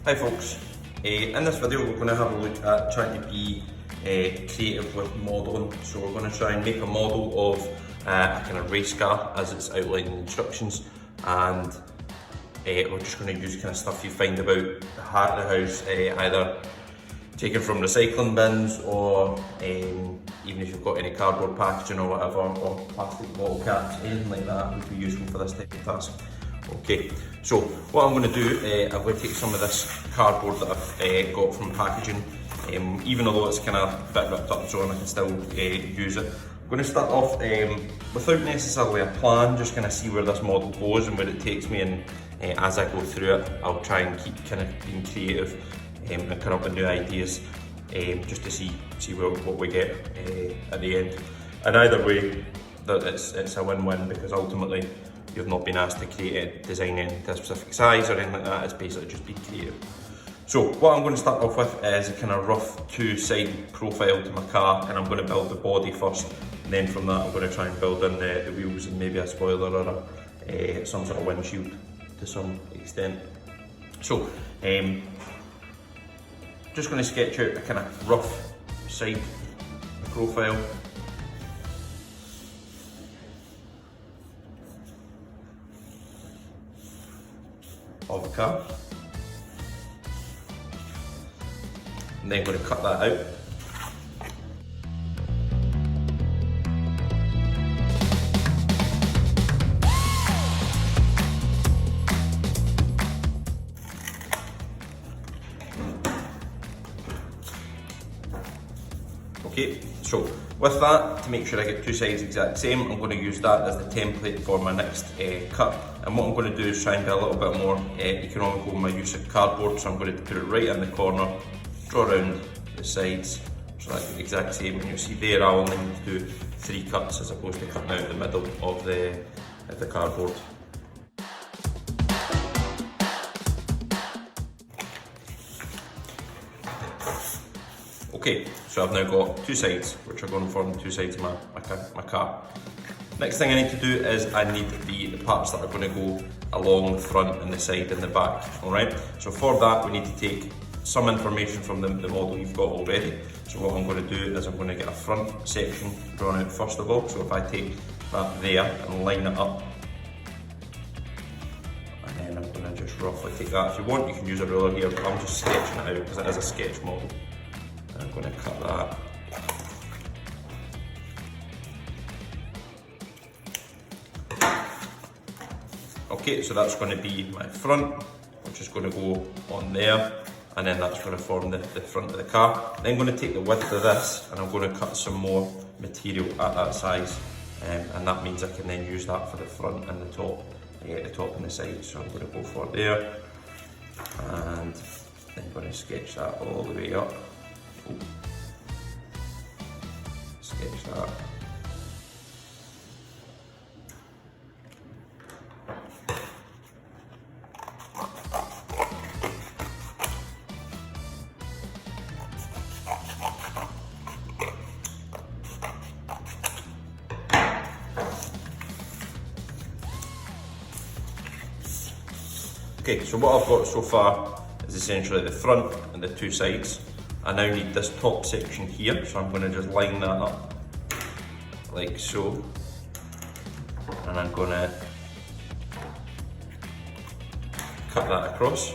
Hi folks, in this video we're going to have a look at trying to be creative with modelling. So we're going to try and make a model of a kind of race car as it's outlined in the instructions, and we're just going to use kind of stuff you find about the house, either taken from recycling bins or even if you've got any cardboard packaging or whatever, or plastic bottle caps, anything like that would be useful for this type of task. Okay, so what I'm going to do, I'm going to take some of this cardboard that I've got from packaging, even though it's kind of a bit ripped up so I can still use it. I'm going to start off without necessarily a plan, just kind of see where this model goes and where it takes me, and as I go through it I'll try and keep kind of being creative and come up with new ideas, just to see what we get at the end. And either way, it's a win-win, because ultimately you've not been asked to create a design in a specific size or anything like that. It's basically just being creative. So what I'm going to start off with is a kind of rough two-side profile to my car, and I'm going to build the body first, and then from that I'm going to try and build in the wheels and maybe a spoiler or some sort of windshield to some extent. So just going to sketch out a kind of rough side profile. Of a car, and then I'm going to cut that out. Okay, so with that, to make sure I get two sides exact same, I'm going to use that as the template for my next cut. And what I'm going to do is try and be a little bit more economical in my use of cardboard. So I'm going to put it right in the corner, draw around the sides, so that's the exact same. And you'll see there I only need to do 3 cuts as opposed to cutting out the middle of the cardboard. Okay, so I've now got 2 sides, which are going to form the 2 sides of my car. Next thing I need to do is I need the parts that are going to go along the front and the side and the back, alright? So for that we need to take some information from the model you've got already. So what I'm going to do is I'm going to get a front section drawn out first of all. So if I take that there and line it up, and then I'm going to just roughly take that. If you want, you can use a ruler here, but I'm just sketching it out because it is a sketch model. And I'm going to cut that. Okay, so that's going to be my front, which is going to go on there, and then that's going to form the front of the car. Then I'm going to take the width of this and I'm going to cut some more material at that size, and that means I can then use that for the front and the top and the side. So I'm going to go for there, and then I'm going to sketch that all the way up. Ooh. Sketch that. Okay, so what I've got so far is essentially the front and the 2 sides. I now need this top section here, so I'm going to just line that up like so, and I'm going to cut that across,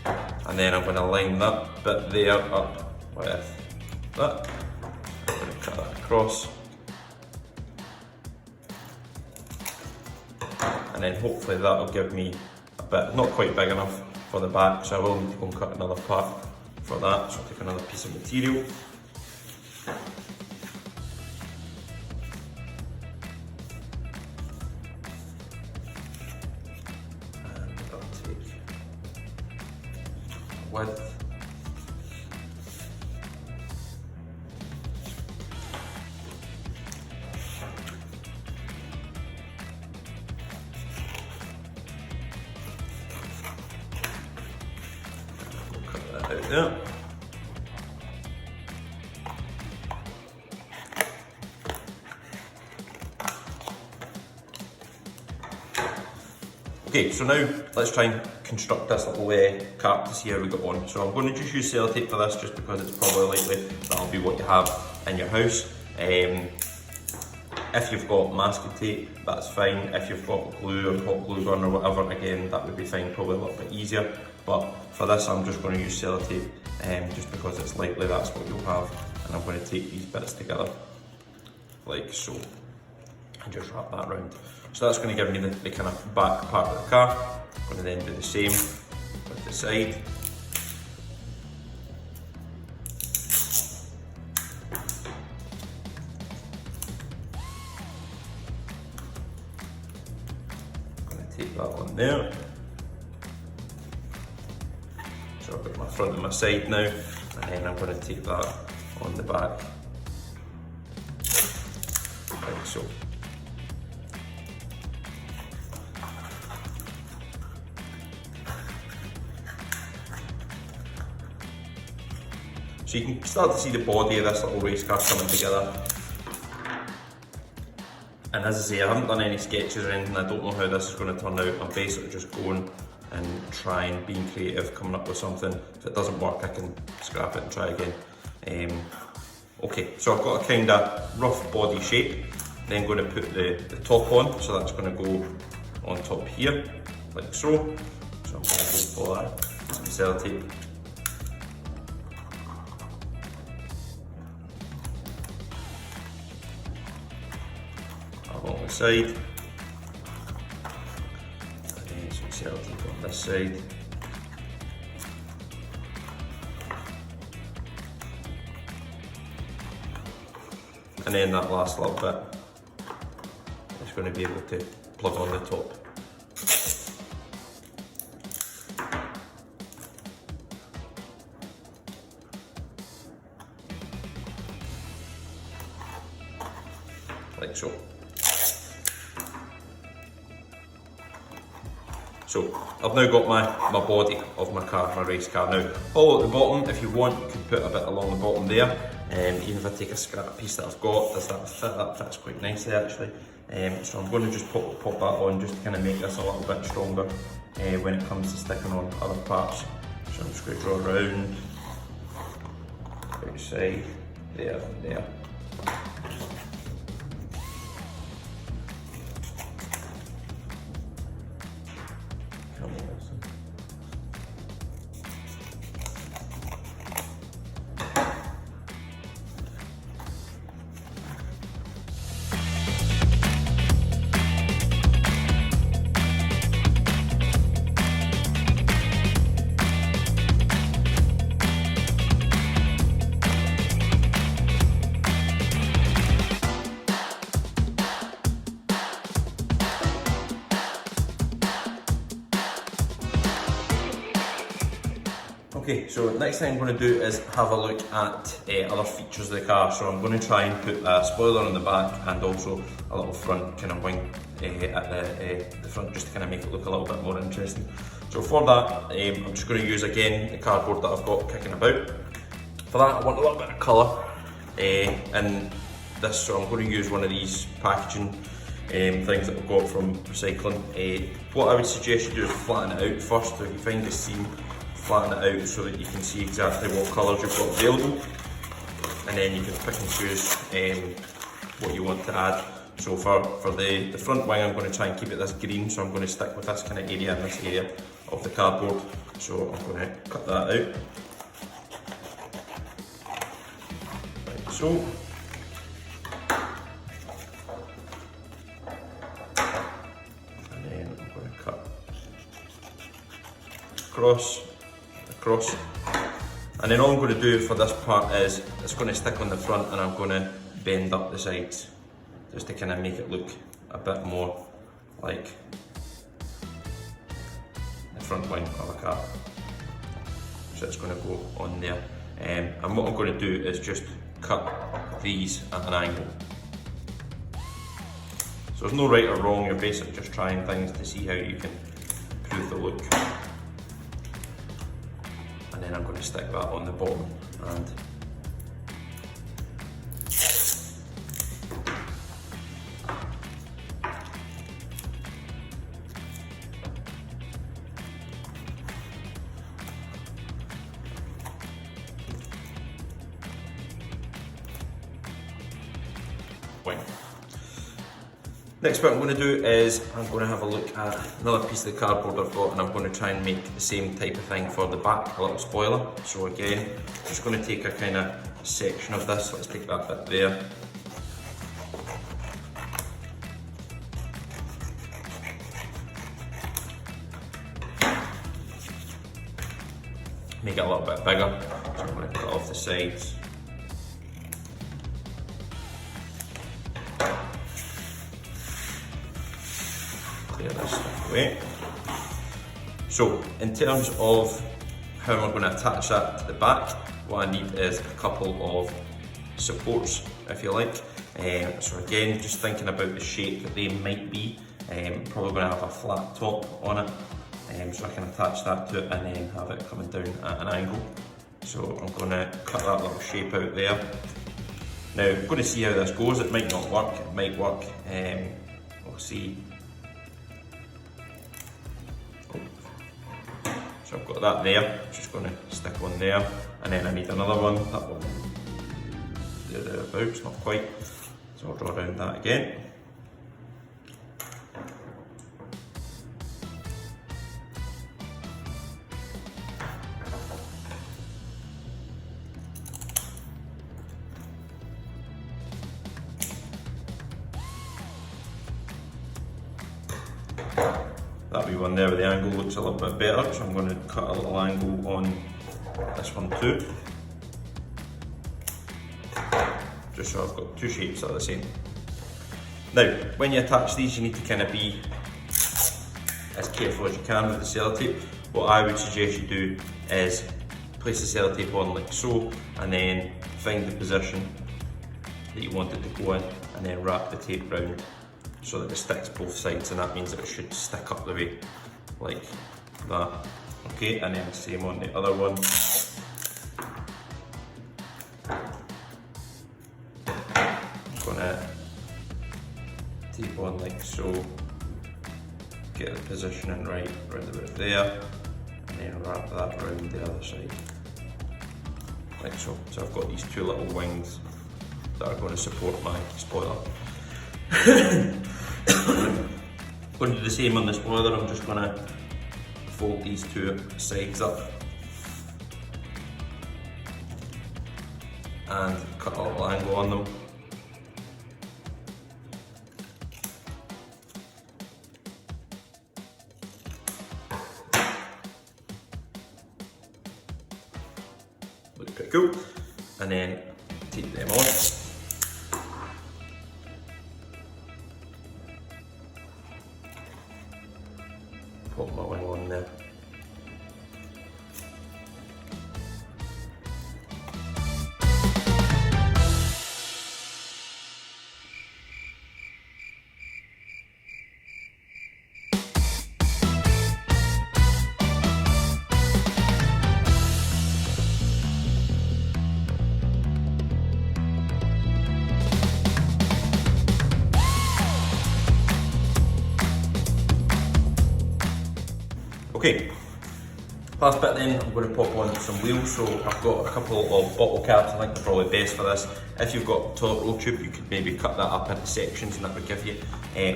and then I'm going to line that bit there up with that. I'm going to cut that across, and then hopefully that will give me a bit, not quite big enough for the back, so I will need to go and cut another part for that. So I'll take another piece of material. And I'll take width. Out there. Okay, so now let's try and construct this little cap to see how we get on. So I'm going to just use sellotape for this, just because it's probably likely that'll be what you have in your house. If you've got masking tape, that's fine. If you've got glue or hot glue gun or whatever, again, that would be fine, probably a little bit easier. But for this, I'm just going to use sellotape, just because it's likely that's what you'll have. And I'm going to take these bits together, like so, and just wrap that around. So that's going to give me the kind of back part of the car. I'm going to then do the same with the side. Take that on there. So I've got my front and my side now, and then I'm going to take that on the back, like so. So you can start to see the body of this little race car coming together. And as I say, I haven't done any sketches or anything, I don't know how this is going to turn out. I'm basically just going and trying, being creative, coming up with something. If it doesn't work, I can scrap it and try again. Okay, so I've got a kind of rough body shape. Then going to put the top on, so that's going to go on top here, like so. So I'm going to go for that, some sellotape. Along the side, and then some sellotape on this side. And then that last little bit is going to be able to plug on the top. Like so. So I've now got my body of my car, my race car. Now, all at the bottom, if you want, you can put a bit along the bottom there. Even if I take a scrap piece that I've got, does that fit? That fits quite nicely actually. So I'm going to just pop that on, just to kind of make this a little bit stronger when it comes to sticking on other parts. So I'm just going to draw around, outside, there, and there. Okay, so next thing I'm going to do is have a look at other features of the car. So I'm going to try and put a spoiler on the back and also a little front kind of wing at the front, just to kind of make it look a little bit more interesting. So for that, I'm just going to use again the cardboard that I've got kicking about. For that, I want a little bit of colour in this, so I'm going to use one of these packaging things that I've got from recycling. What I would suggest you do is flatten it out first. So if you find the seam, flatten it out so that you can see exactly what colours you've got available, and then you can pick and choose what you want to add. So for the front wing, I'm going to try and keep it this green, so I'm going to stick with this kind of area and this area of the cardboard. So I'm going to cut that out, like so. And then I'm going to cut across. And then all I'm going to do for this part is it's going to stick on the front, and I'm going to bend up the sides just to kind of make it look a bit more like the front wing of a car. So it's going to go on there, and what I'm going to do is just cut these at an angle. So there's no right or wrong, you're basically just trying things to see how you can improve the look. And then I'm going to stick that on the bottom, and point. Next bit I'm going to do is I'm going to have a look at another piece of the cardboard I've got, and I'm going to try and make the same type of thing for the back, a little spoiler. So again, just going to take a kind of section of this. Let's take that bit there. Make it a little bit bigger. So I'm going to cut off the sides. Clear this stuff away. So, in terms of how we're going to attach that to the back, what I need is a couple of supports, if you like. So again, just thinking about the shape that they might be, probably going to have a flat top on it, so I can attach that to it and then have it coming down at an angle. So I'm going to cut that little shape out there. Now, I'm going to see how this goes. It might not work, it might work. We'll see. So I've got that there, just going to stick one there, and then I need another one, that one thereabouts, not quite, so I'll draw around that again. That wee one there with the angle looks a little bit better, so I'm going to cut a little angle on this one too. Just so I've got two shapes that are the same. Now, when you attach these, you need to kind of be as careful as you can with the sellotape. What I would suggest you do is place the sellotape on like so, and then find the position that you want it to go in, and then wrap the tape round so that it sticks both sides, and that means that it should stick up the way like that. Okay, and then same on the other one. I'm gonna tape on like so, get the positioning right around about there, and then wrap that around the other side like so. So I've got these two little wings that are going to support my spoiler. Going to do the same on the spoiler. I'm just going to fold these two sides up and cut a little angle on them. Looks pretty cool. And then tape them on. Put my wing on there. Okay, last bit then, I'm going to pop on some wheels. So I've got a couple of bottle caps. I think they're probably best for this. If you've got toilet roll tube, you could maybe cut that up into sections and that would give you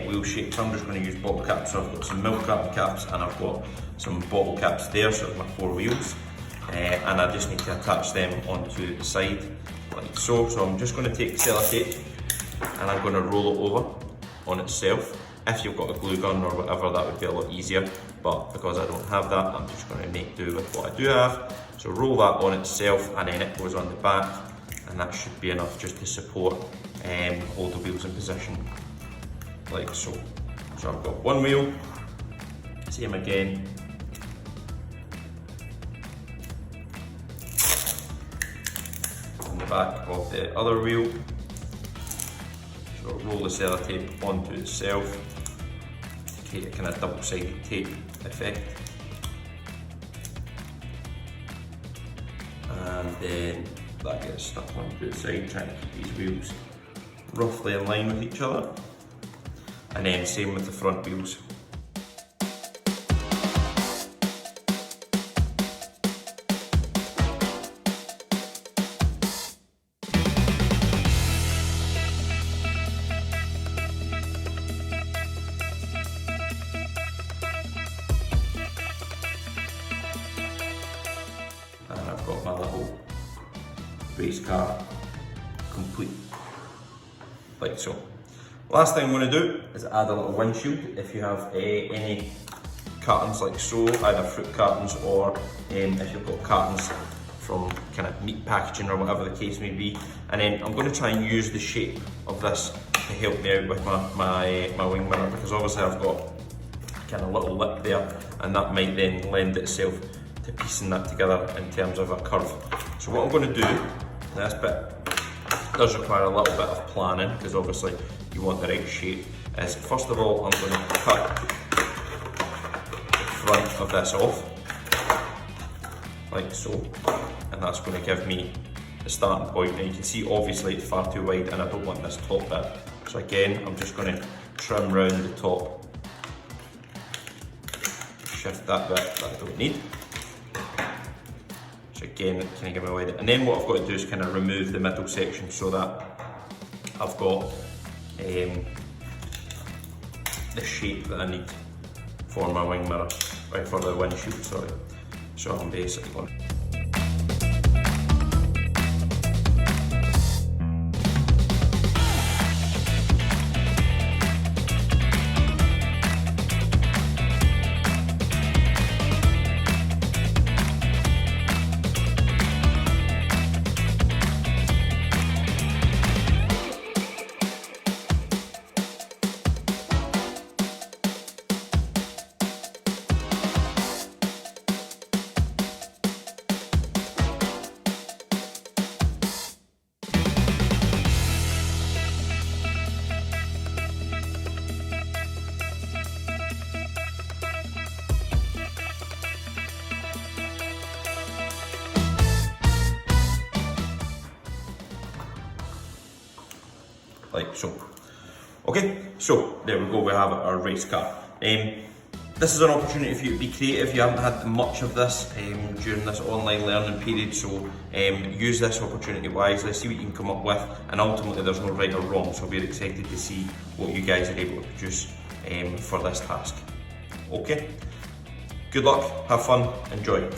wheel shapes. So I'm just going to use bottle caps. So I've got some milk carton caps and I've got some bottle caps there, so my 4 wheels. And I just need to attach them onto the side like so. So I'm just going to take sellotape and I'm going to roll it over on itself. If you've got a glue gun or whatever, that would be a lot easier, but because I don't have that, I'm just going to make do with what I do have. So roll that on itself and then it goes on the back, and that should be enough just to support, hold the wheels in position like so. So I've got one wheel, same again. On the back of the other wheel. So roll the sellotape onto itself, create a kind of double-sided tape effect, and then that gets stuck onto the side, trying to keep these wheels roughly in line with each other, and then same with the front wheels. race car complete, like so. Last thing I'm going to do is add a little windshield. If you have any cartons like so, either fruit cartons or if you've got cartons from kind of meat packaging or whatever the case may be. And then I'm going to try and use the shape of this to help me out with my wing mirror, because obviously I've got kind of little lip there, and that might then lend itself to piecing that together in terms of a curve. So what I'm going to do, this bit does require a little bit of planning, because obviously you want the right shape, is first of all I'm going to cut the front of this off, like so, and that's going to give me the starting point. Now you can see obviously it's far too wide and I don't want this top bit, so again I'm just going to trim round the top, shift that bit that I don't need. So again, kind of give me away. And then what I've got to do is kind of remove the middle section so that I've got the shape that I need for my wing mirror, or for the windshield, sorry. So I'm basically going to like so. Okay, so there we go, we have our race car. This is an opportunity for you to be creative. You haven't had much of this during this online learning period, so use this opportunity wisely, see what you can come up with, and ultimately there's no right or wrong, so we're excited to see what you guys are able to produce for this task. Okay, good luck, have fun, enjoy.